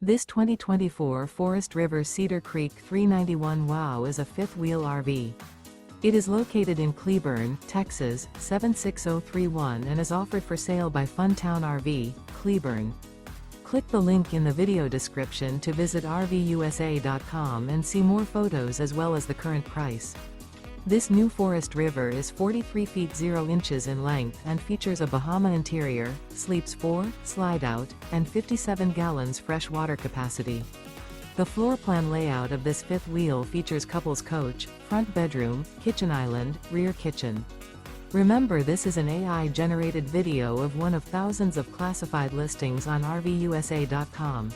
This 2024 Forest River Cedar Creek 391 WOW is a fifth-wheel RV. It is located in Cleburne, Texas, 76031 and is offered for sale by Funtown RV, Cleburne. Click the link in the video description to visit RVUSA.com and see more photos as well as the current price. This new Forest River is 43 feet 0 inches in length and features a BAHAMA interior, sleeps 4, slide-out, and 57 gallons fresh water capacity. The floor plan layout of this fifth wheel features couples coach, front bedroom, kitchen island, rear kitchen. Remember, this is an AI-generated video of one of thousands of classified listings on RVUSA.com.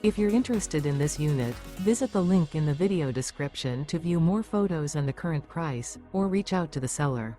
If you're interested in this unit, visit the link in the video description to view more photos and the current price, or reach out to the seller.